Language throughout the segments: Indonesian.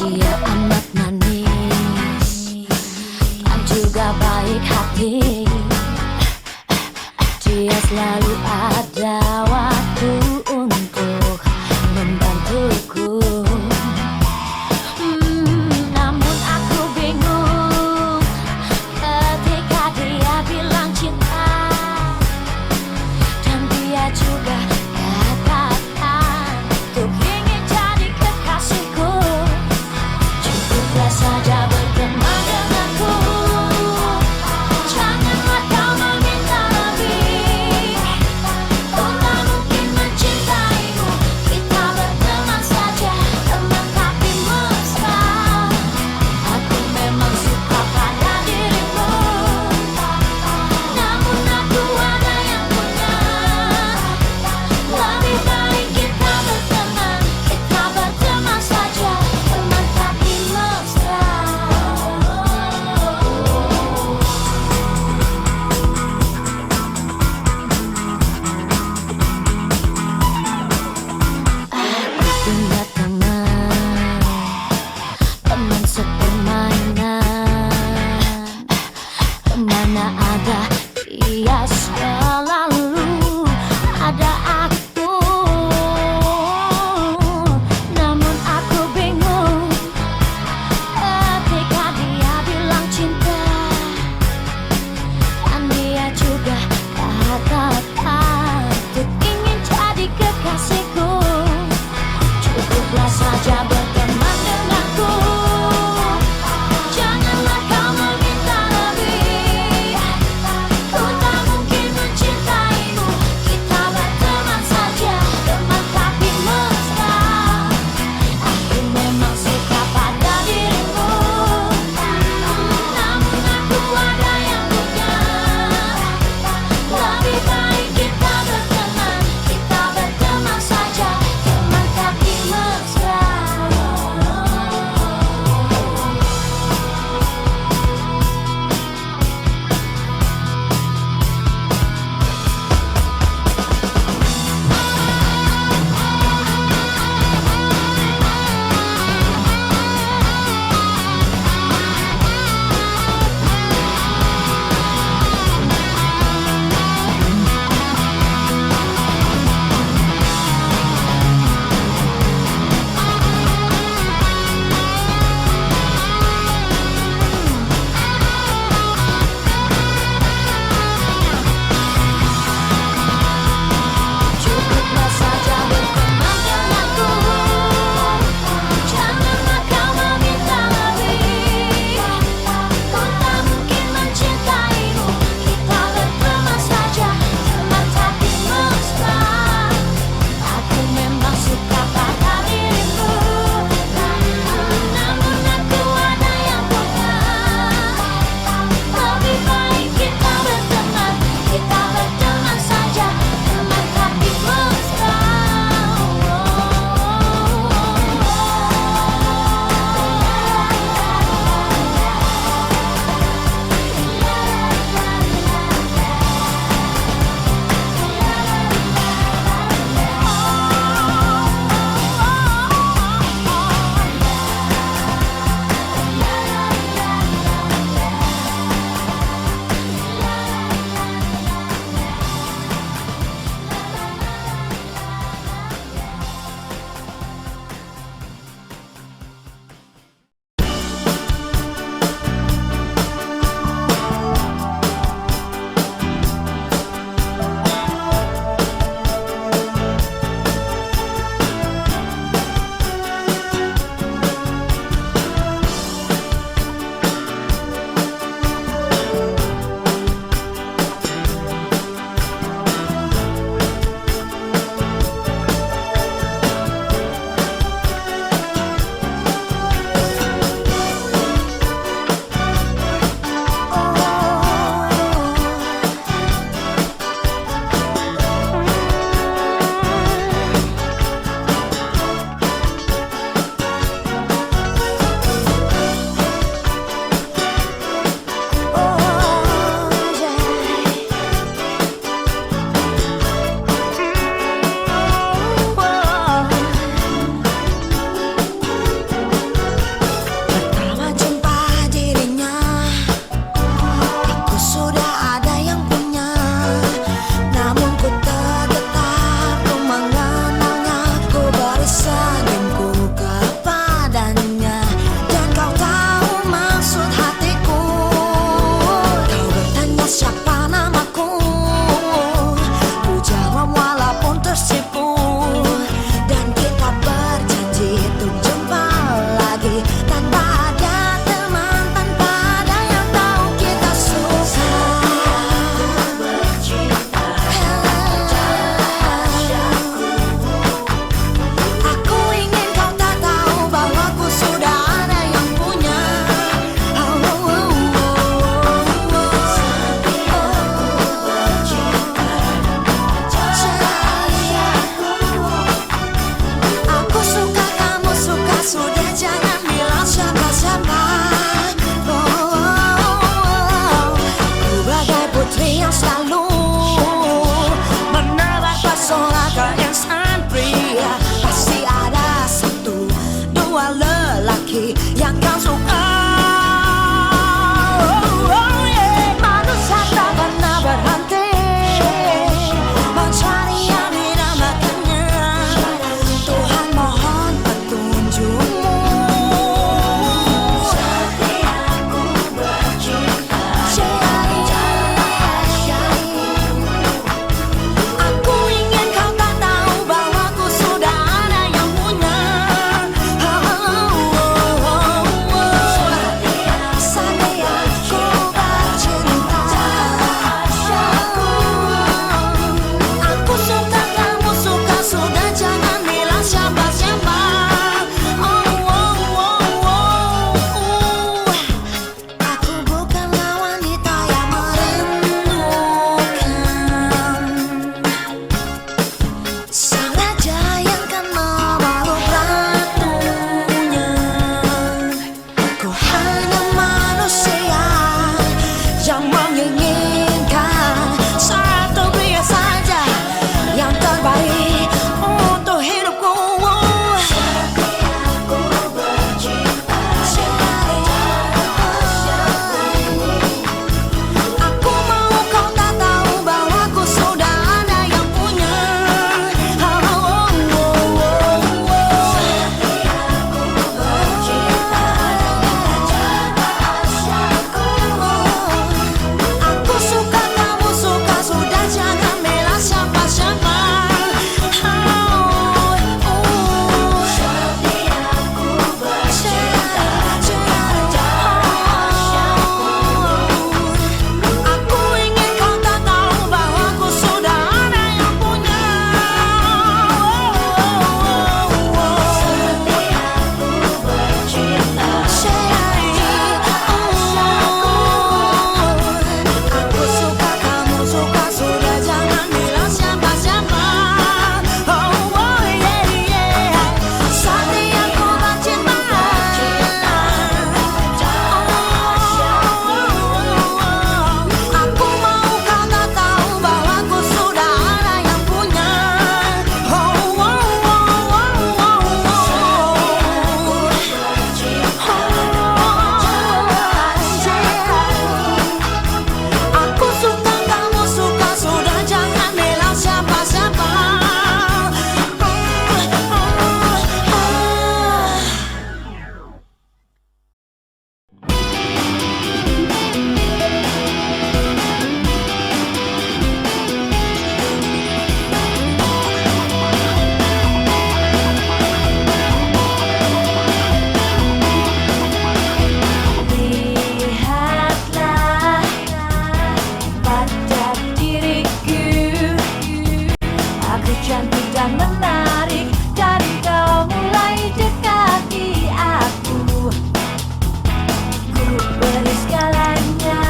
Dia amat manis dan juga baik hati. Dia selalu ada waktu untuk membantuku. Namun aku bingung ketika dia bilang cinta, dan dia juga katakan untuk ingin jadi kekasihku. Cukuplah saja berteman denganku, janganlah kau meminta lebih. laki yang kau suka. Manusia tak pernah berhenti mencari yang dinamakannya. Tuhan mohon petunjukmu. Setiaku bercinta. Aku ingin kau tak tahu bahwa ku sudah ada yang punya. Setiaku bercinta. Aku suka, kamu suka, sudah jangan bilang siapa-siapa. Aku bukanlah wanita yang merindukan sang raja yang kena makhluk ratunya. Ku hanya manusia yang menginginkan satu pria saja yang terbaik untuk hidupku. Setiaku bercinta. Aku mau kau tak tahu bahwa ku sudah ada yang punya. Setiaku bercinta. Aku suka, kamu suka, sudah jangan bilang siapa-siapa. Setiaku bercinta. Aku ingin kau tak tahu bahwa ku sudah ada yang punya. Setiaku bercinta. Aku suka, kamu suka, sudah jangan bilang siapa-siapa. Setiaku bercinta. Aku mau kau tak tahu bahwa ku sudah ada yang punya. Aku suka, kamu suka, sudah jangan bilang siapa-siapa. Lihatlah pada diriku, aku cantik dan menarik, dan kau mulai dekati aku. Ku beri segalanya,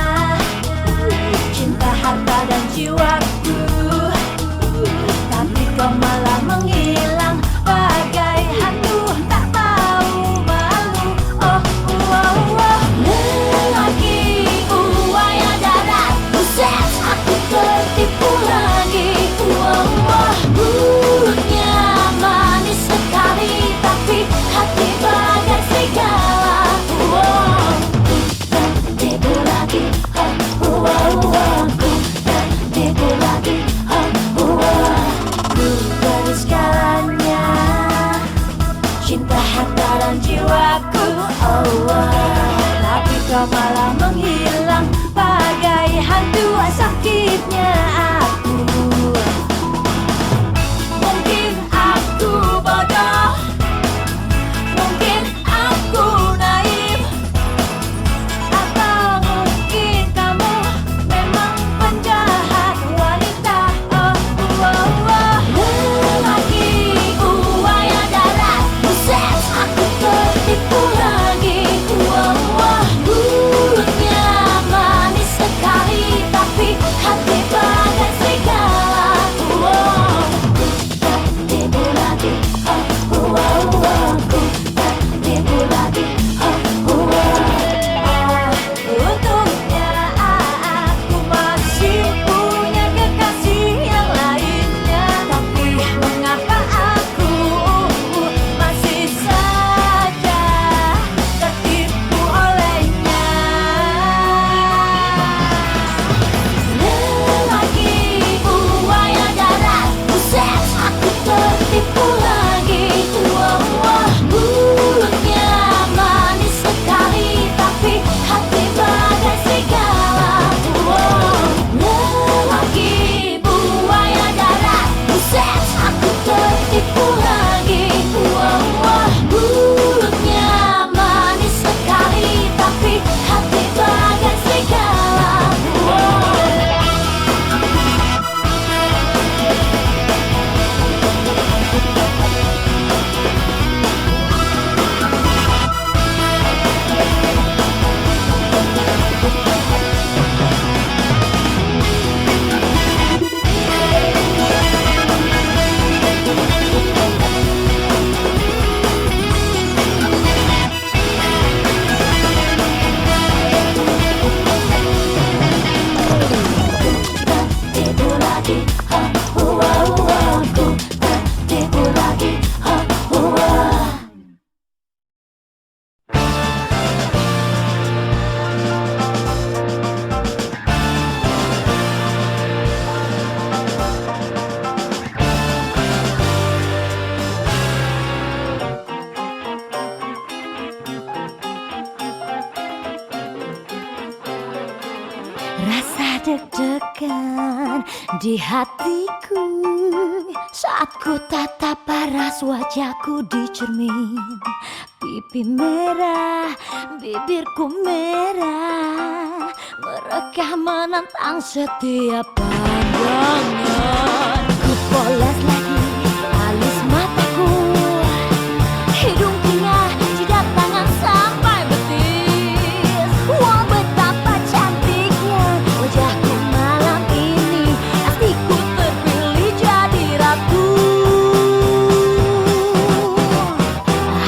cinta, harta dan jiwaku, tapi kau malah menghilang bagai hantu tak tahu malu. Lelaki buaya darat, buset, aku tertipu lagi. Mulutnya manis sekali, tapi hati bagai serigala. Tertipu lagi, ku tertipu lagi. Ku beri segalanya, cinta, harta dan jiwaku. Tapi kau malah menghilang bagai hantu, sakitnya aku. Mungkin aku bodoh, mungkin aku naif, atau mungkin kamu memang penjahat wanita. Lelaki buaya darat, buset, aku tertipu lagi. Mulutnya manis sekali, tapi hati bagai deg-degan di hatiku saat ku tatap paras wajahku di cermin. Pipi merah, bibirku merah, mereka menantang setiap pandangan. Ku poles lagi alis mataku, hidung telinga, jidat tangan sampai betis. Wah, betapa cantiknya wajahku malam ini. Hatiku terpilih jadi ratu.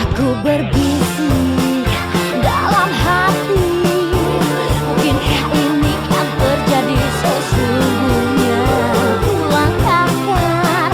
Aku berbisik dalam hati, mungkinkah ini kan terjadi sesungguhnya. Ku langkahkan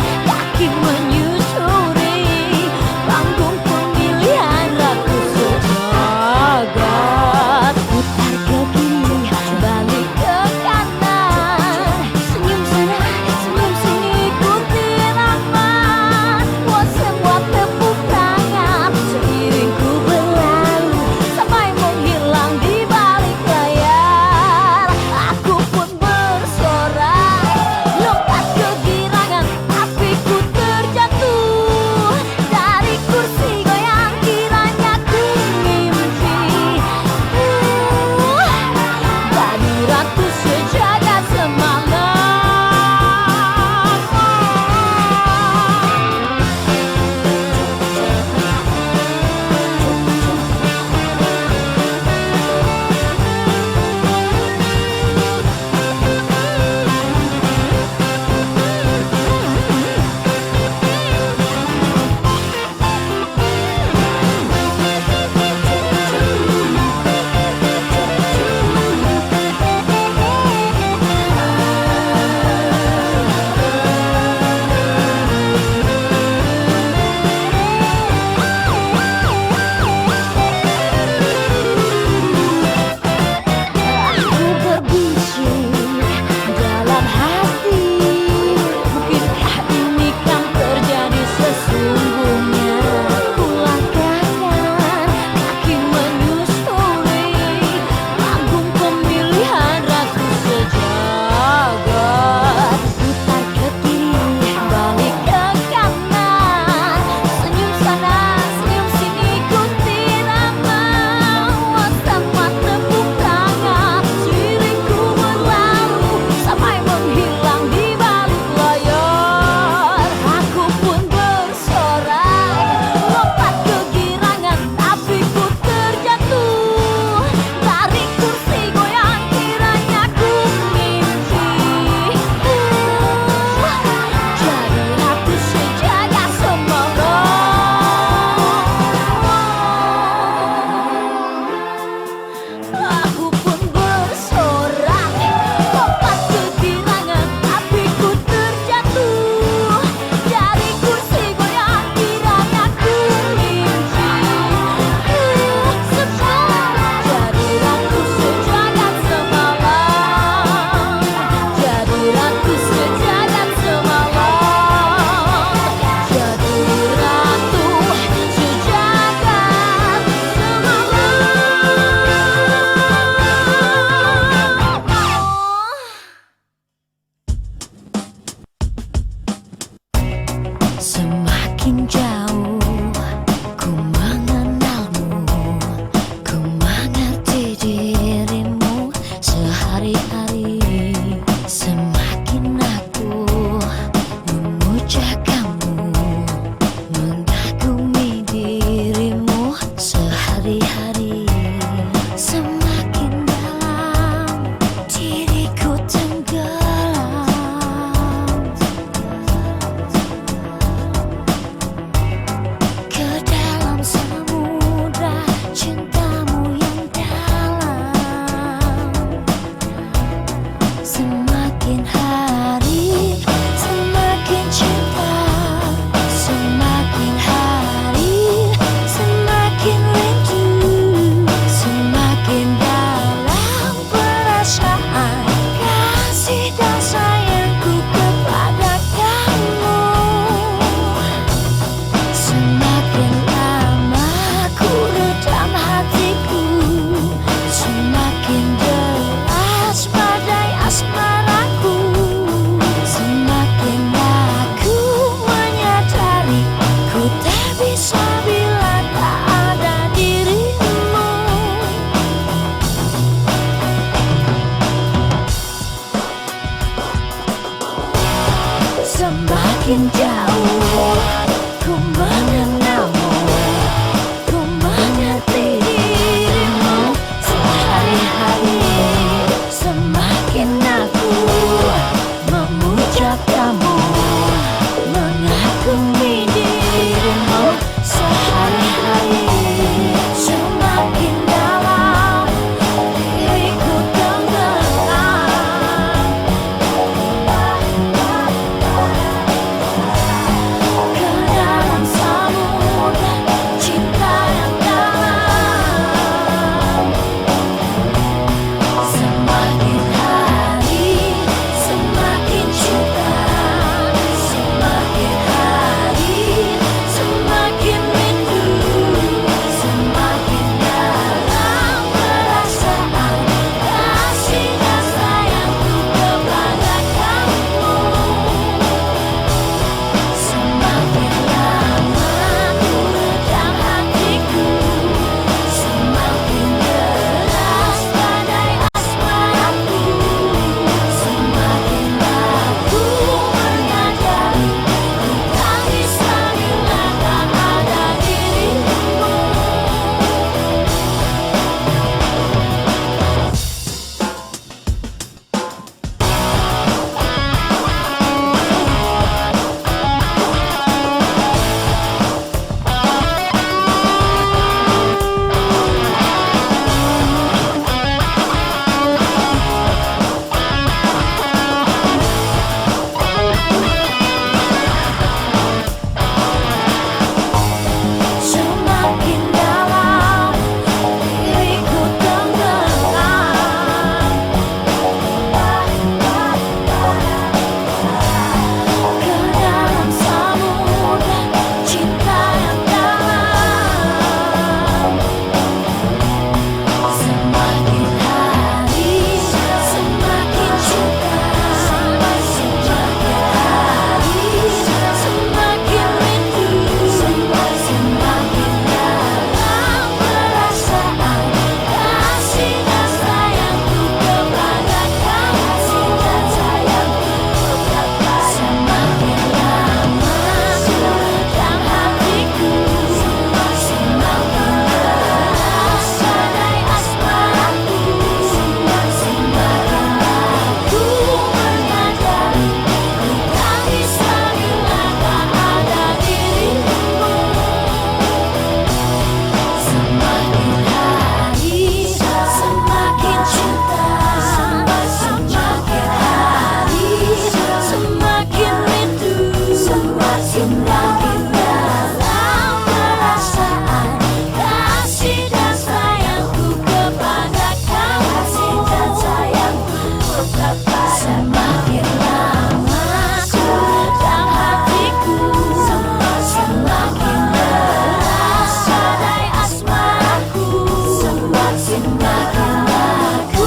Ku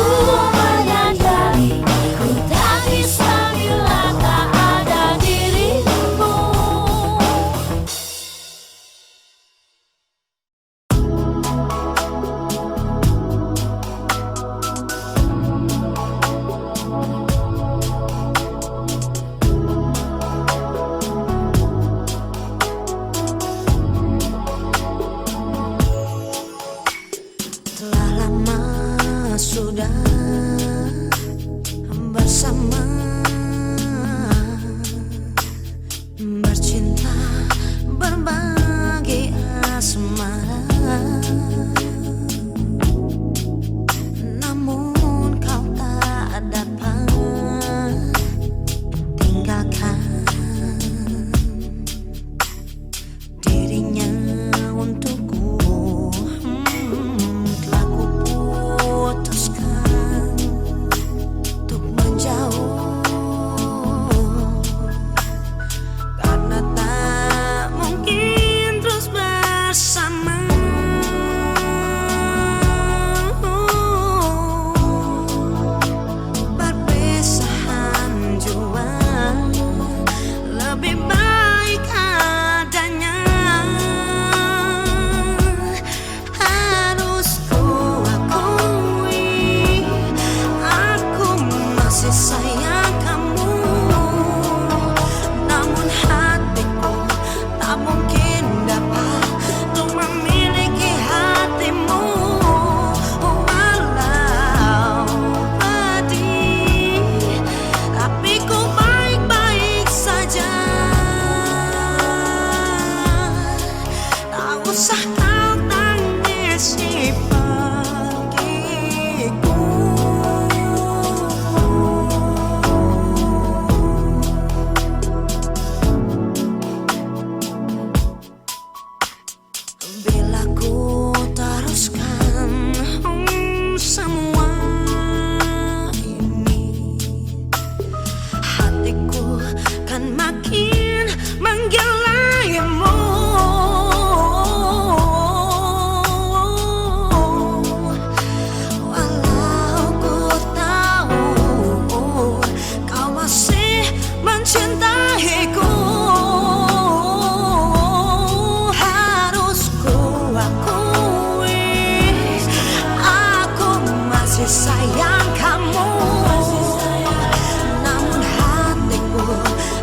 menyadari ku tak bisa bila tak ada dirimu. Telah lama sudah bersama, bercinta, berbagi asmara. Namun kau tak dapat tinggalkan dirinya untukku. Telah kuputuskan untuk menjauh, karena tak mungkin terus bersama. Perpisahan jua lebih baik adanya. Harus ku akui, aku masih sayang kamu. Namun hatiku tak mungkin dapat untuk memiliki hatimu. Walau pedih, tapi ku baik-baik saja. Tak usah kau tangisi pergiku. Bila ku teruskan semua ini, hatiku kan makin menggilaimu. Walau ku tahu kau masih mencintaiku, harus ku akui, aku masih sayang kamu. Namun hatiku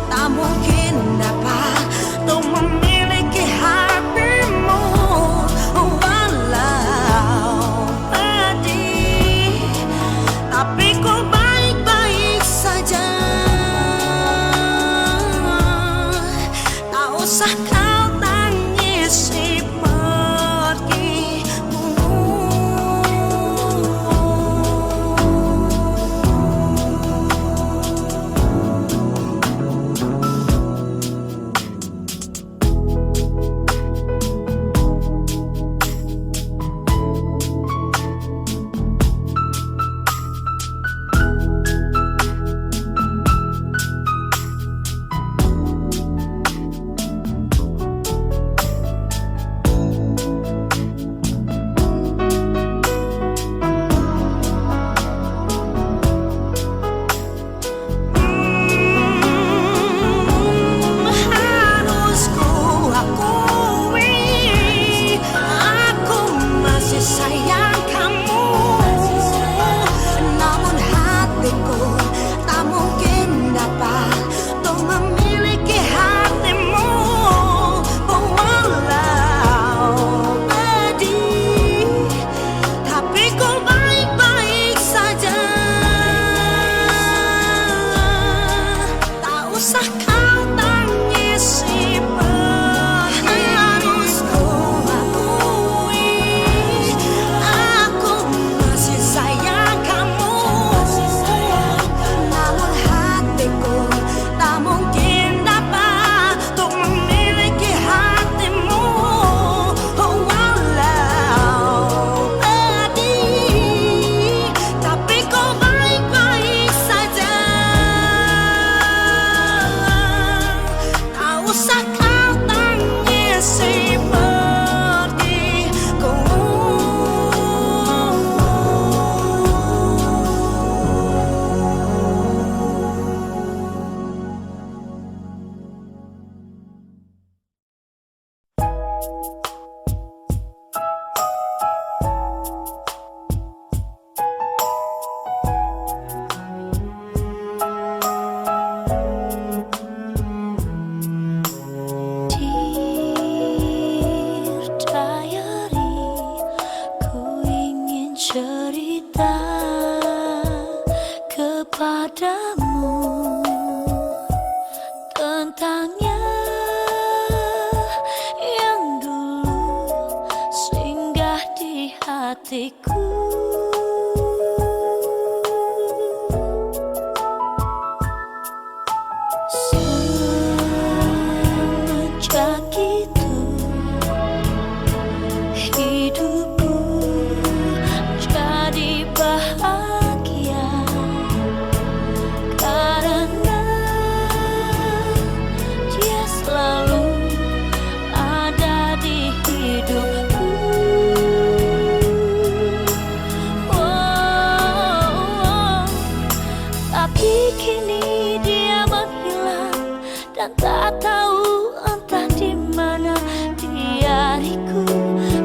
tak mungkin dapat untuk memiliki hatimu. Walau pedih, tapi ku baik-baik saja. Tak usah kau tangisi pergimu. Harus ku akui, aku masih sayang kamu. Namun hatiku tak mungkin dapat untuk memiliki hatimu. Walau pedih, tapi ku baik-baik saja. Tak usah kau tangisi pergimu. Harus ku akui, padamu tentangnya yang dulu singgah di hatiku. Semenjak itu hidupku jadi bahagia karena dia selalu ada di hidupku. Tapi kini dia menghilang dan tak tahu entah di mana di hariku.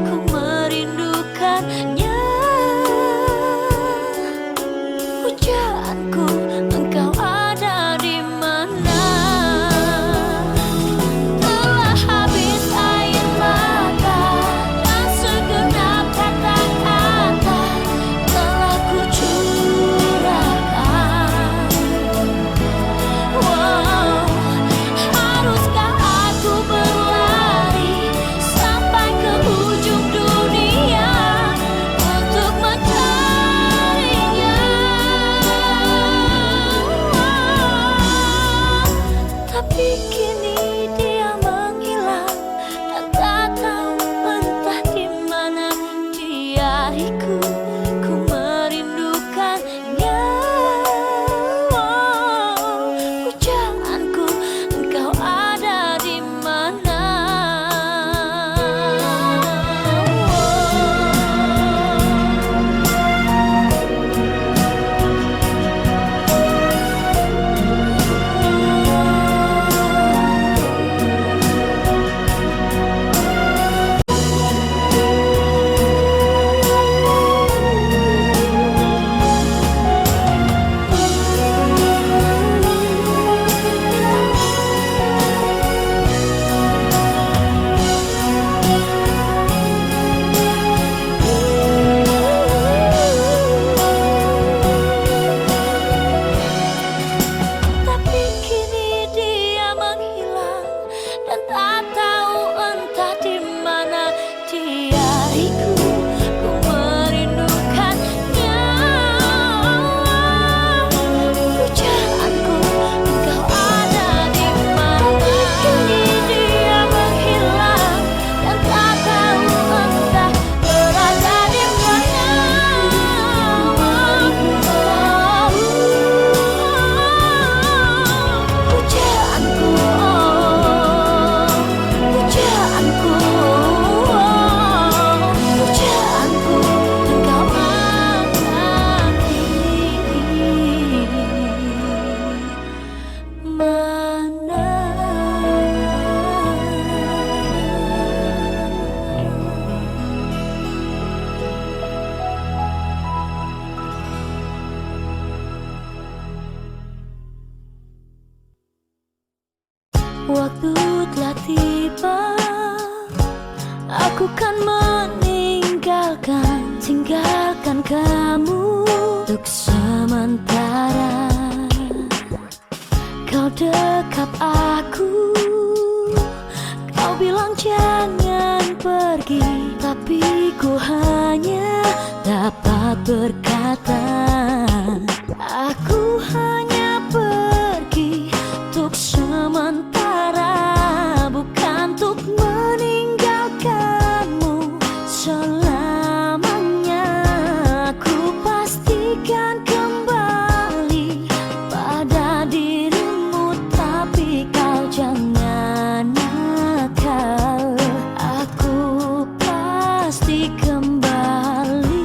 Ku merindukannya. Pujaanku, engkau ada di mana? Telah habis air mata dan segenap kata-kata telah ku curahkan. Haruskah aku berlari sampai ke ujung dunia untuk mencarinya? Tapi kini dia menghilang dan tak tahu entah di mana di hariku. Ku merindukannya. Pujaanku, engkau ada di mana? Tapi kini dia menghilang dan tak tahu entah di mana di hariku. Ku merindukannya. Pujaanku, engkau ada di mana? Kini dia menghilang dan tak tahu entah berada di mana. Pujaanku, pujaanku, pujaanku, engkau ada di mana? Waktu telah tiba, aku kan tinggalkan kamu untuk sementara. Kau dekap aku, kau bilang jangan pergi, tapi ku hanya dapat berkata, aku hanya pergi untuk sementara, bukan untuk meninggalkanmu selamanya. Ku pastikan kembali pada dirimu, tapi kau jangan nakal. Aku pasti kembali.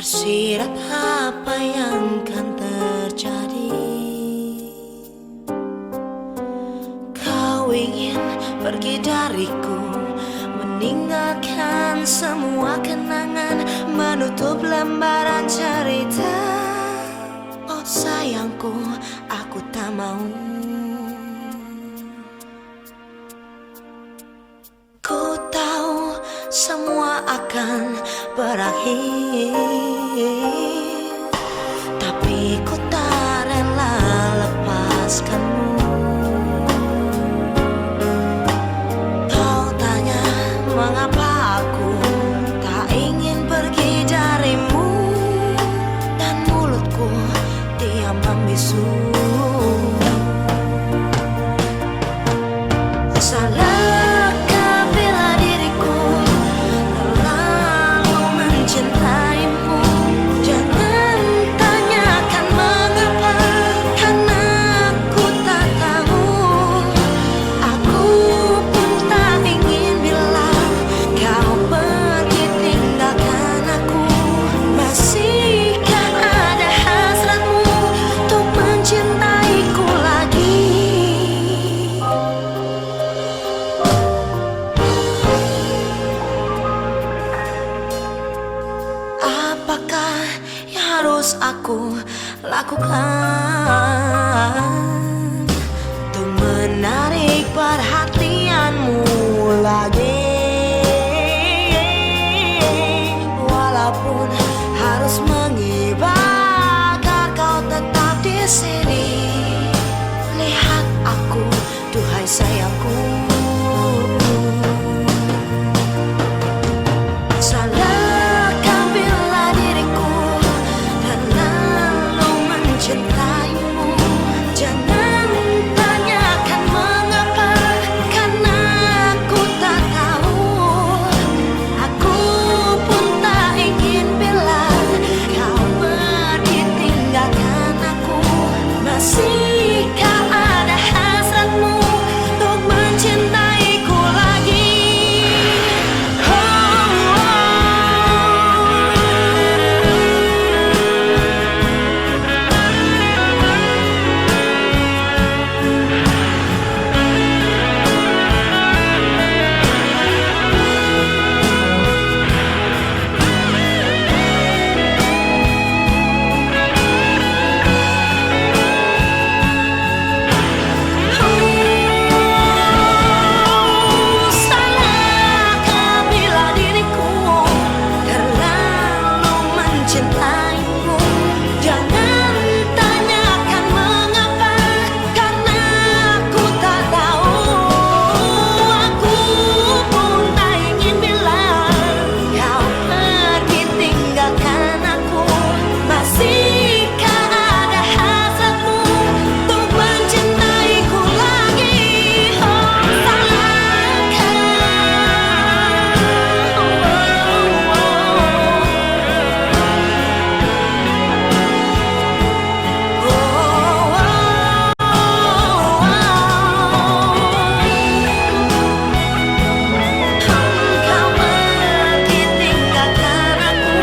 tersirat apa yang kan terjadi. Kau ingin pergi dariku, meninggalkan semua kenangan, menutup lembaran cerita. Oh sayangku, aku tak mau. Ku tahu semua akan berakhir, tapi ku tak rela lepaskanmu. Kau tanya mengapa aku tak ingin pergi darimu, dan mulutku diam membisu. Salahkah bila diriku terlalu mencintaimu? Jangan tanyakan mengapa, karena aku tak tahu. Aku pun tak ingin bila kau pergi tinggalkan aku. Masihkah ada hasratmu untuk mencintaiku lagi? Apakah yang harus aku lakukan untuk menarik perhatianmu lagi? Walaupun harus mengibar agar kau tetap di sini. Lihat aku, duhai sayangku. Salahkah bila diriku terlalu mencintaimu? Jangan tanyakan mengapa, karena aku tak tahu. Aku pun tak ingin bila kau pergi tinggalkan aku. Masihkah ada hasratmu untuk mencintaiku lagi? Salahkah bila diriku terlalu mencintaimu? Jangan tanyakan mengapa, karena aku tak tahu. Aku pun tak ingin bila kau pergi tinggalkan aku. Masihkah ada hasratmu untuk mencintaiku lagi? Oh salahkah? Kau pergi tinggalkan aku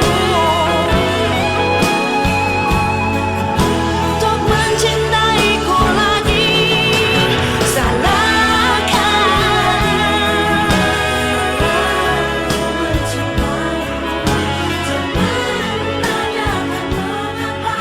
untuk mencintaiku lagi. Salahkah mencintaimu? Jangan tanyakan mengapa,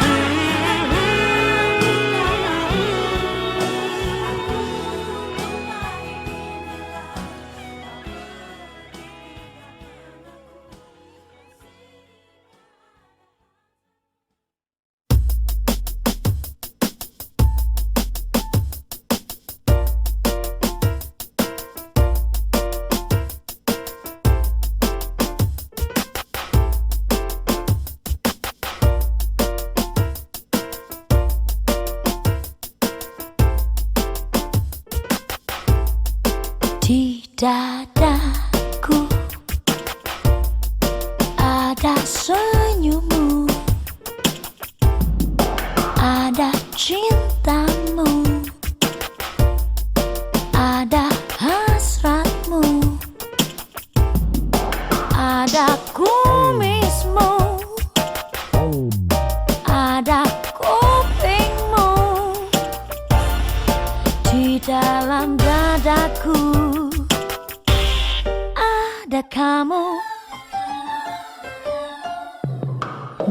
di dadaku ada senyummu, ada cintamu, ada hasratmu, ada kumismu,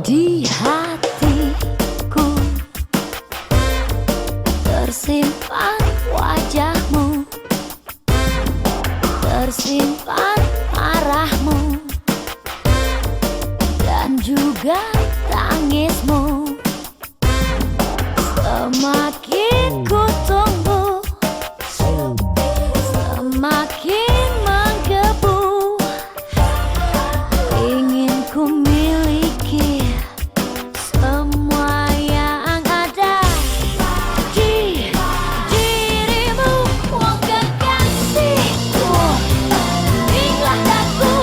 Di hatiku tersimpan wajahmu, tersimpan marahmu, dan juga tangismu. Semakin ku tunggu, semakin menggebu, ingin ku miliki semua yang ada di dirimu. Oh kekasihku, bimbinglah daku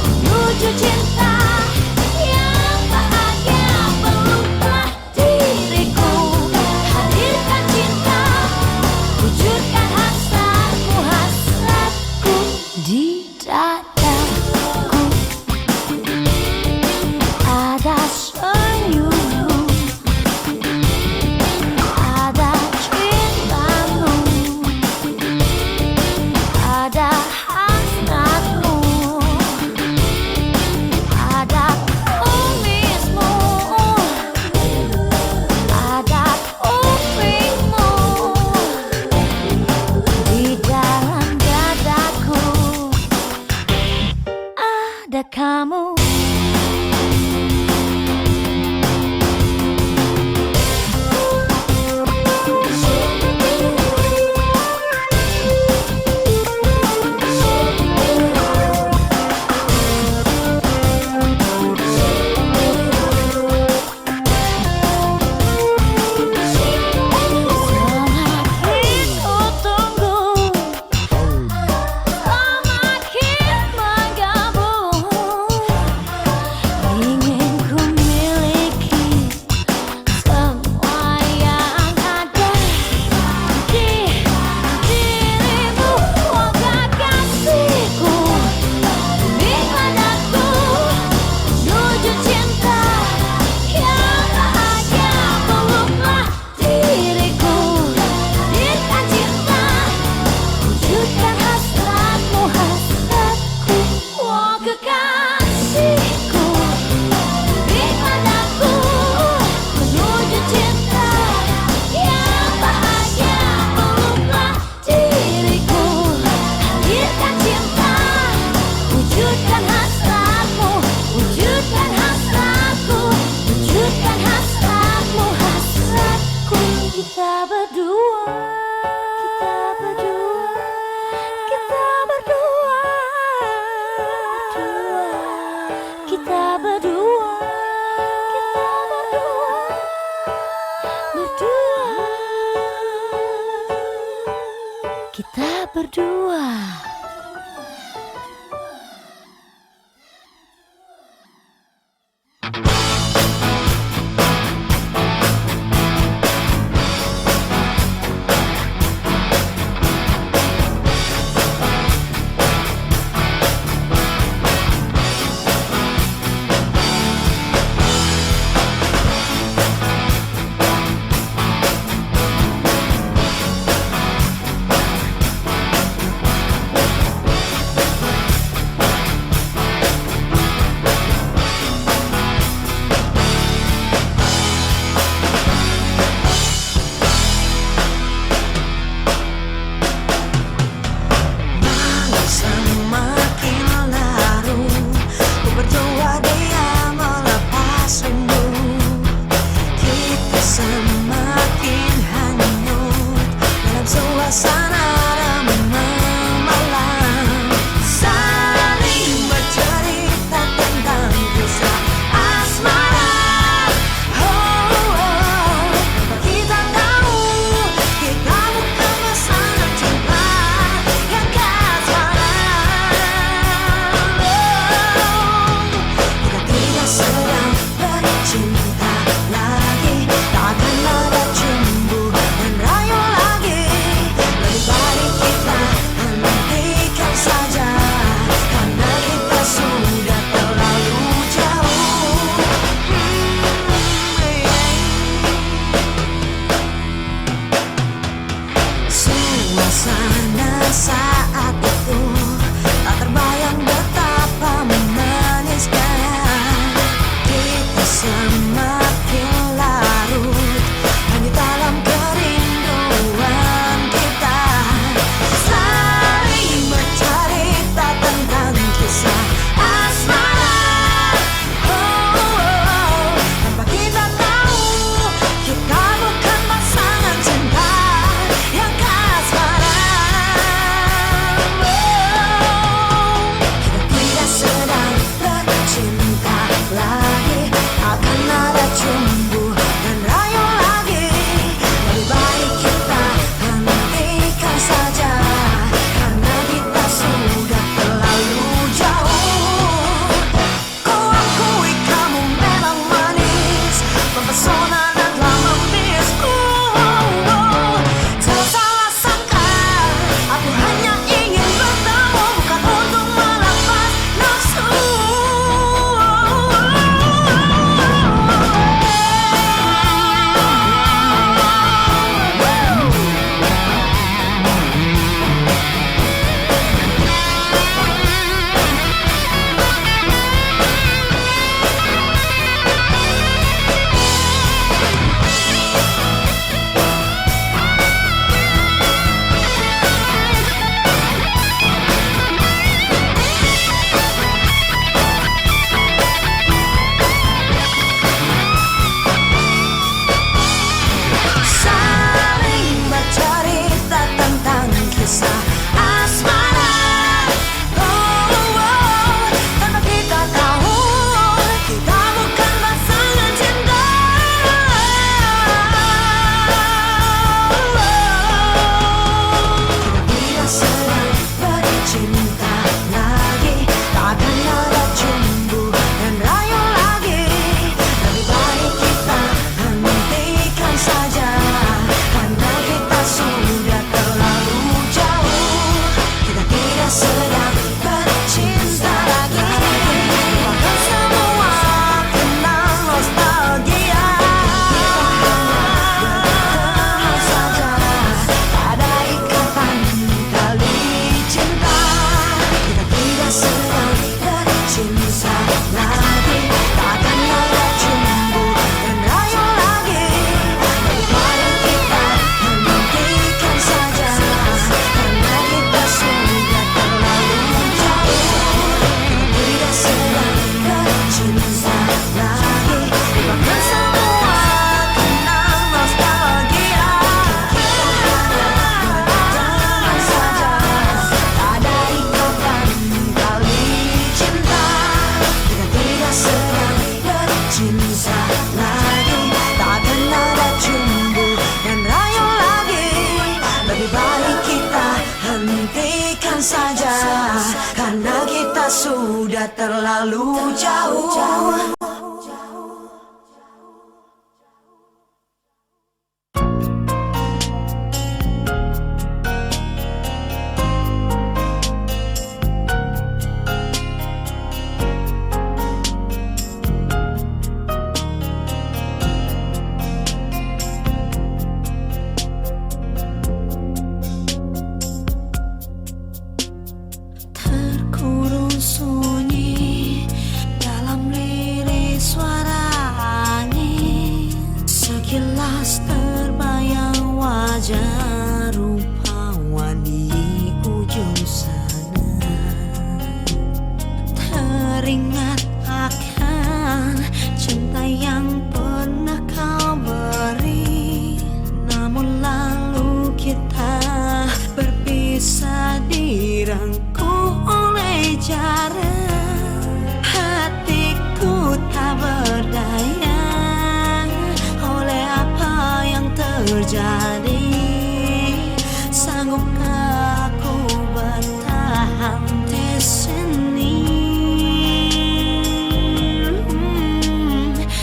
menuju cinta yang bahagia. Peluklah diriku, terlalu jauh. Terkurung sunyi dalam lirik suara angin, sekilas terbayang wajah rupawan di ujung sana. Teringat akan cinta yang pernah kau beri, namun lalu kita berpisah di rangku oleh jarak. Hatiku tak berdaya oleh apa yang terjadi. Sanggupkah aku bertahan di sini?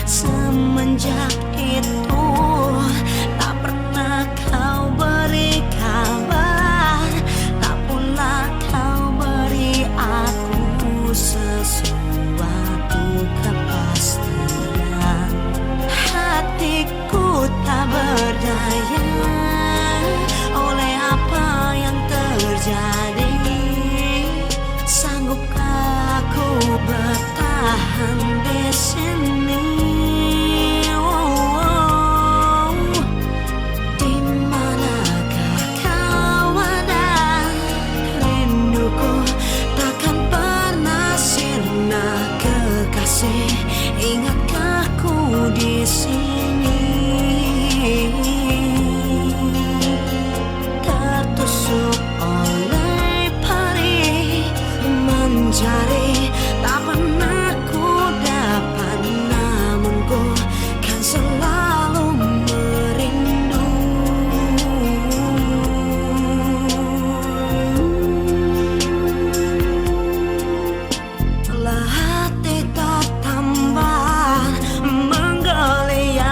Semenjak itu tak pernah kau beri kabar, tak pula kau beri aku sesuatu kepastian. Hatiku tak berdaya oleh apa yang terjadi. Sanggupkah aku bertahan di sini? Di manakah kau ada? Rinduku takkan pernah sirna, kekasih. Ingatkah ku di sini? Tertusuk oleh perih mencari, tak pernah ku dapat, namun ku kan selalu merindu. Telah hati tertambat menggeliat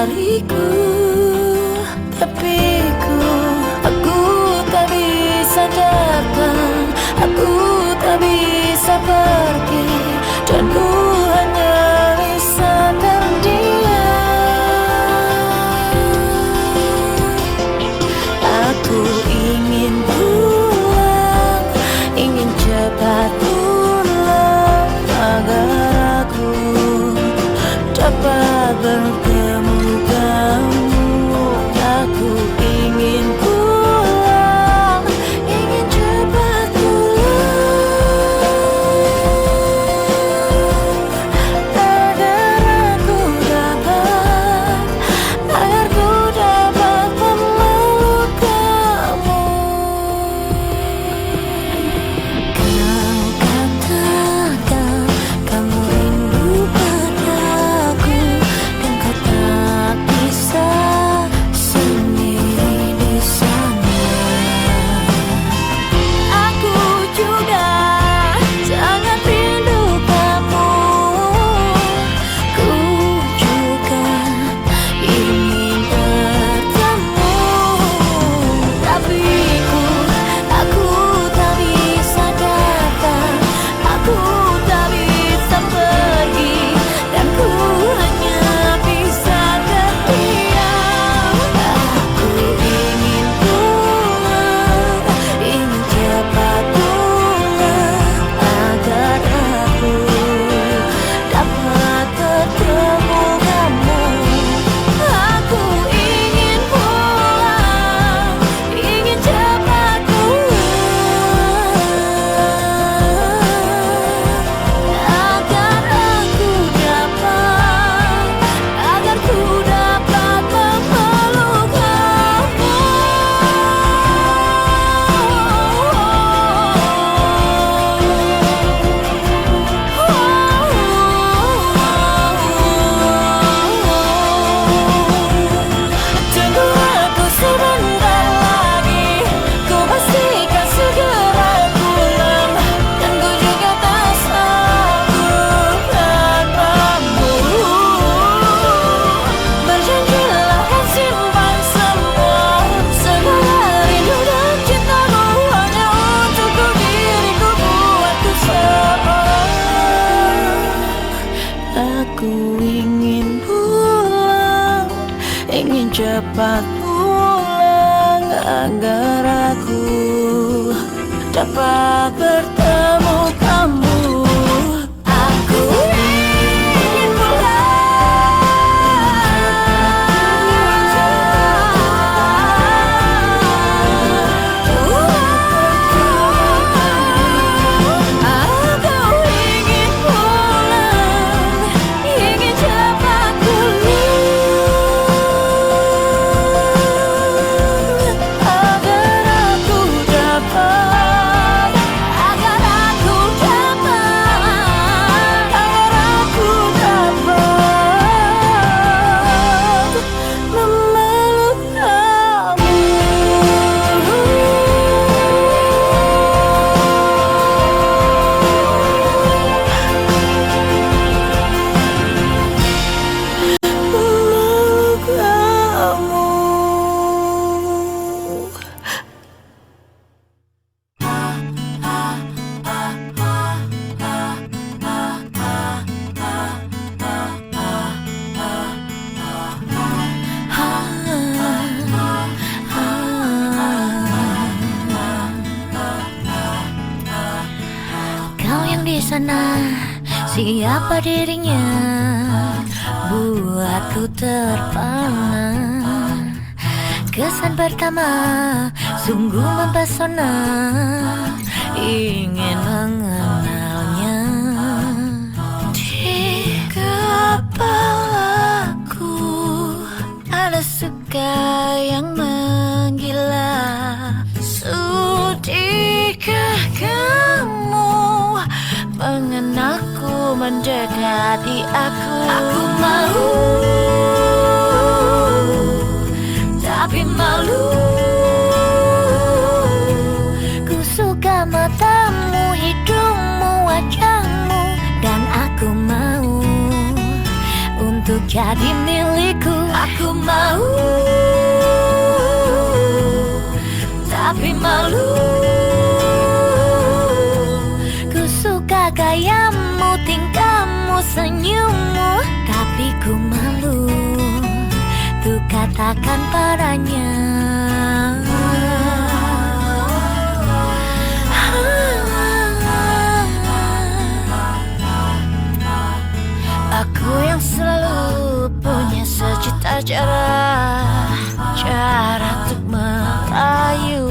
dariku, tapi aku tak bisa datang, aku tak bisa pergi, dan ku hanya bisa terdiam. Aku ingin pulang, ingin cepat pulang, agar aku dapat bertemu kamu. Aku ingin pulang, ingin cepat pulang, agar aku dapat, agar ku dapat memeluk kamu. Kau katakan kamu rindu padaku, dan kau tak bisa sendiri di sana. Aku juga sangat rindu kamu. Ku juga ingin bertemu, tapi aku tak bisa datang, aku tak bisa pergi, dan ku hanya bisa terdiam. Aku ingin pulang, ingin cepat pulang, agar aku dapat bertemu kamu. Aku ingin pulang, ingin cepat pulang, agar aku dapat, agar ku dapat memeluk kamu. Tunggu aku sebentar lagi, ku pastikan segera pulang, dan ku juga tak sanggup tanpamu. Berjanjilah kan simpan semua segala rindu dan cintamu, hanya untukku diriku buatku seorang. Aku ingin pulang, ingin cepat pulang, agar aku dapat bertemu kamu. Aku ingin Aku ingin pulang, ingin cepat pulang, agar aku dapat, agar aku dapat, agar aku dapat memeluk kamu. Memeluk kamu. Kau yang di sana, siapa dirinya? Buatku terpana. Kesan pertama sungguh mempesona, ingin mengenalnya. Di kepalaku ada suka yang menggila. Sudikah kamu mengenalku, mendekati aku? Aku mau, tapi malu. Ku suka matamu, hidungmu, wajahmu, dan aku mau untuk jadi milikku. Aku Aku mau, tapi malu. Ku suka gayamu, tingkahmu, senyummu, tapi ku malu tuh katakan padanya. Aku yang selalu punya sejuta cara untuk merayu,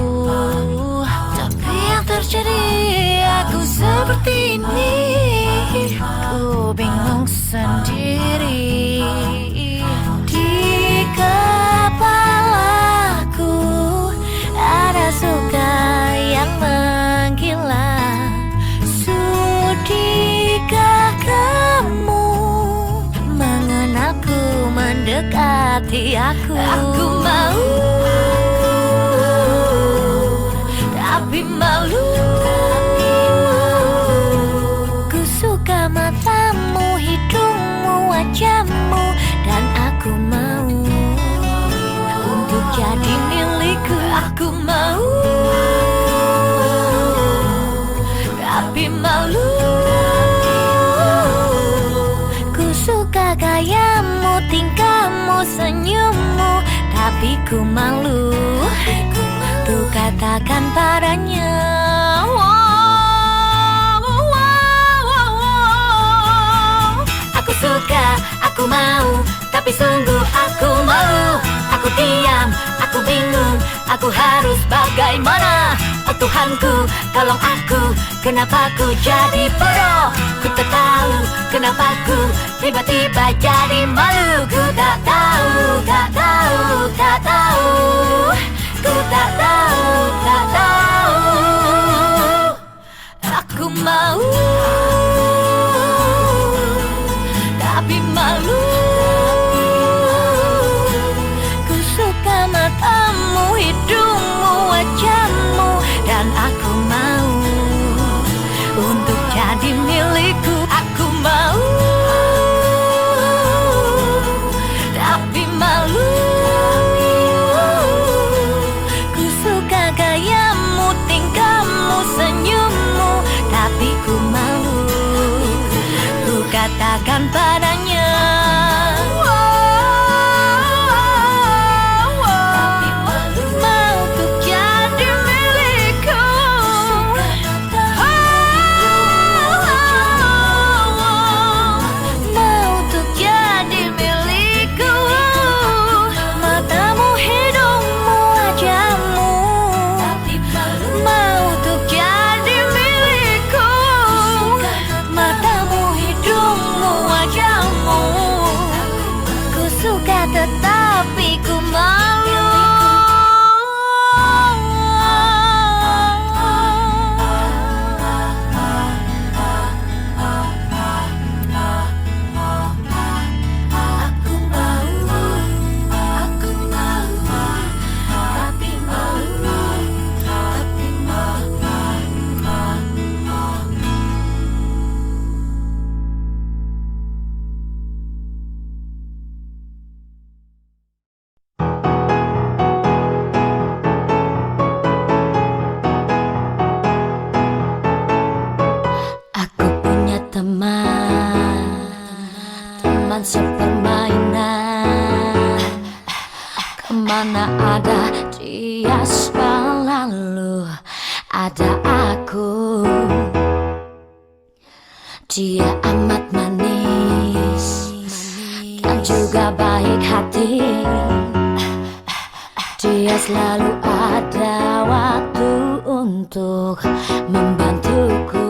tapi yang terjadi aku seperti ini. Ku bingung sendiri. Di kepalaku ada suka yang menggila. Sudikah kamu mengenalku, mendekati aku? Aku mau, tapi malu. Ku suka matamu, hidungmu, wajahmu, dan aku mau untuk jadi milikku. Aku mau, tapi malu. Ku suka gayamu, tingkahmu, senyummu, tapi ku malu tuh katakan padanya. Aku suka, aku mau, tapi sungguh aku malu. Aku diam, aku bingung, aku harus bagaimana? Oh Tuhanku, tolong aku, kenapa ku jadi bodoh? Ku tak tahu kenapa ku tiba-tiba jadi malu. Ku tak tahu, tak tahu, tak tahu. Ku tak tahu, tak tahu. Aku mau, tapi malu. Ku suka matamu, hidungmu, wajahmu, dan aku mau untuk jadi milikku. Aku mau, tapi malu. Ku suka gayamu, tingkahmu, senyummu, tapi ku malu ku katakan padanya. Mau untuk jadi milikku. Mau untuk jadi milikku. Matamu, hidungmu, wajahmu, mau untuk jadi milikku. Matamu, hidungmu, wajahmu, ku suka tetapi ku malu. Aku mau, aku mau, tapi malu, tapi malu. Aku punya teman sepermainan. Kemana ada dia selalu ada aku. Dia amat manis dan juga baik hati. Dia selalu ada waktu untuk membantuku.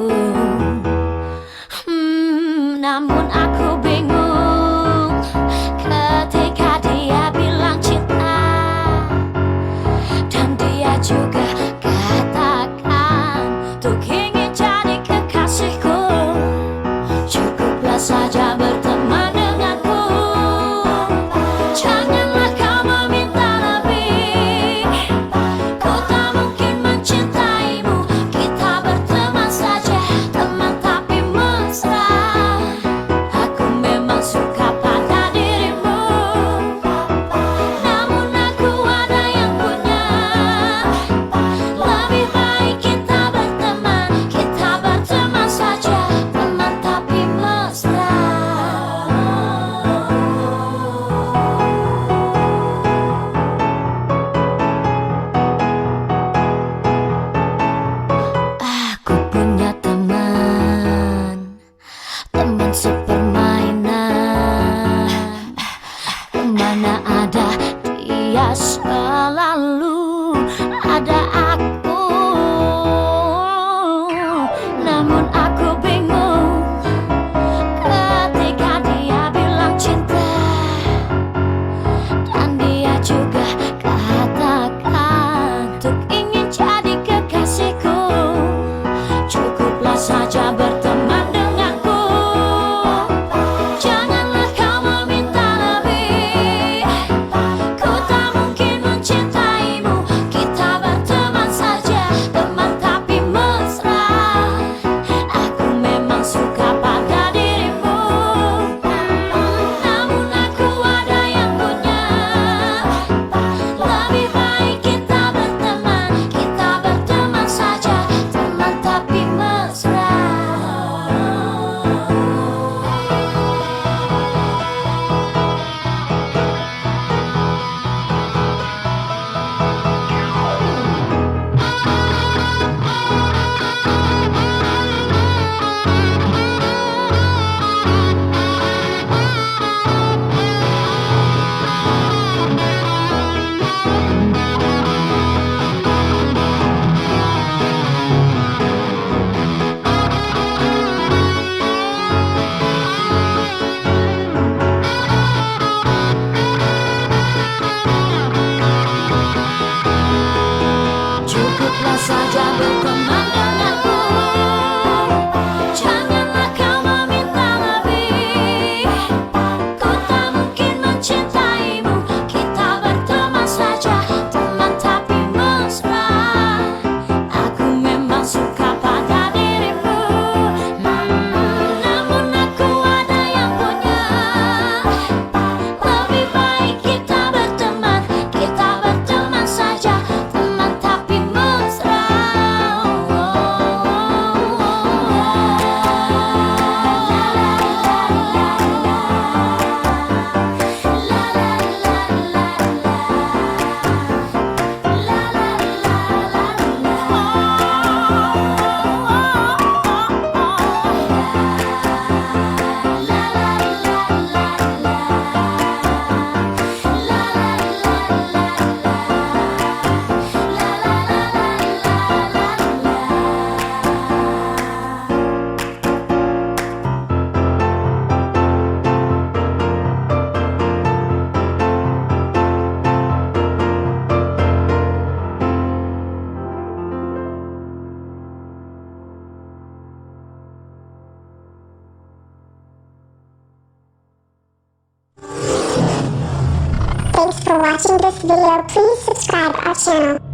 Namun aku bingung ketika dia bilang cinta, dan dia juga katakan untuk ingin jadi kekasihku. Cukuplah saja berteman denganku, janganlah kau meminta lebih. Ku tak mungkin mencintaimu, kita berteman saja berteman denganku. Janganlah kau meminta lebih, ku tak mungkin mencintaimu. Kita berteman saja, teman tapi mesra. Aku memang suka pada dirimu, namun aku ada yang punya. Lebih baik kita berteman saja, teman tapi mesra. Thanks for watching this video. Please subscribe our channel.